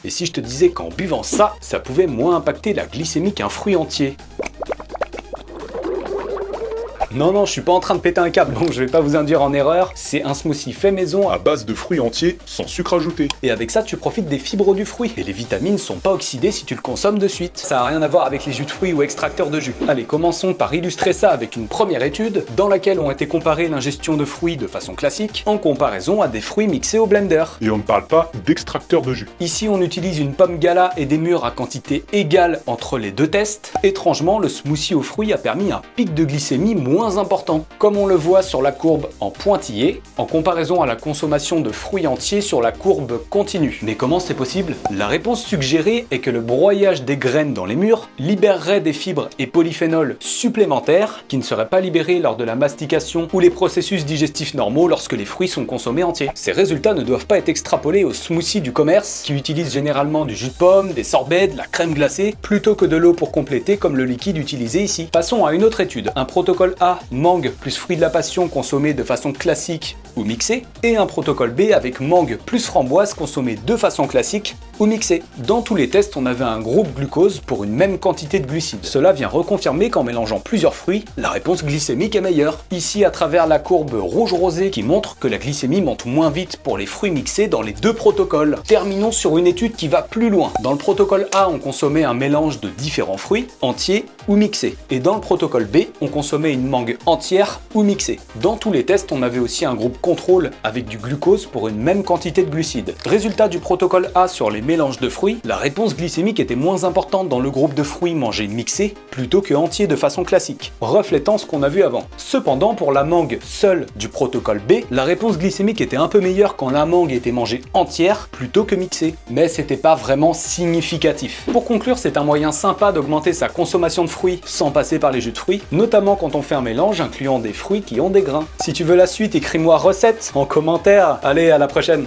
Et si je te disais qu'en buvant ça, ça pouvait moins impacter la glycémie qu'un fruit entier? Non, je suis pas en train de péter un câble, donc je vais pas vous induire en erreur. C'est un smoothie fait maison À base de fruits entiers, sans sucre ajouté. et avec ça tu profites des fibres du fruit. Et les vitamines sont pas oxydées si tu le consommes de suite. Ça a rien à voir avec les jus de fruits ou extracteurs de jus. Allez, commençons par illustrer ça avec une première étude dans laquelle ont été comparées l'ingestion de fruits de façon classique en comparaison à des fruits mixés au blender. Et on ne parle pas d'extracteur de jus. Ici, on utilise une pomme gala et des mûres à quantité égale entre les deux tests. Étrangement, le smoothie aux fruits a permis un pic de glycémie moins important, comme on le voit sur la courbe en pointillé, en comparaison à la consommation de fruits entiers sur la courbe continue. Mais comment c'est possible? La réponse suggérée est que le broyage des graines dans les mûres libérerait des fibres et polyphénols supplémentaires qui ne seraient pas libérés lors de la mastication ou les processus digestifs normaux lorsque les fruits sont consommés entiers. Ces résultats ne doivent pas être extrapolés aux smoothies du commerce qui utilisent généralement du jus de pomme, des sorbets, de la crème glacée, plutôt que de l'eau pour compléter comme le liquide utilisé ici. Passons à une autre étude. Un protocole A, mangue plus fruit de la passion consommé de façon classique ou mixée, et un protocole B avec mangue plus framboise consommé de façon classique ou mixée. Dans tous les tests, on avait un groupe glucose pour une même quantité de glucides. Cela vient reconfirmer qu'en mélangeant plusieurs fruits, la réponse glycémique est meilleure. Ici, à travers la courbe rouge-rosé qui montre que la glycémie monte moins vite pour les fruits mixés dans les deux protocoles. Terminons sur une étude qui va plus loin. Dans le protocole A, on consommait un mélange de différents fruits, entiers ou mixés. Et dans le protocole B, on consommait une mangue entière ou mixée. Dans tous les tests, on avait aussi un groupe contrôle avec du glucose pour une même quantité de glucides. Résultat du protocole A sur les mélanges de fruits, la réponse glycémique était moins importante dans le groupe de fruits mangés mixés plutôt que entiers de façon classique, reflétant ce qu'on a vu avant. Cependant, pour la mangue seule du protocole B, la réponse glycémique était un peu meilleure quand la mangue était mangée entière plutôt que mixée, mais c'était pas vraiment significatif. Pour conclure, c'est un moyen sympa d'augmenter sa consommation de fruits sans passer par les jus de fruits, notamment quand on fait un mélange incluant des fruits qui ont des grains. Si tu veux la suite, écris-moi recette en commentaire. Allez, à la prochaine!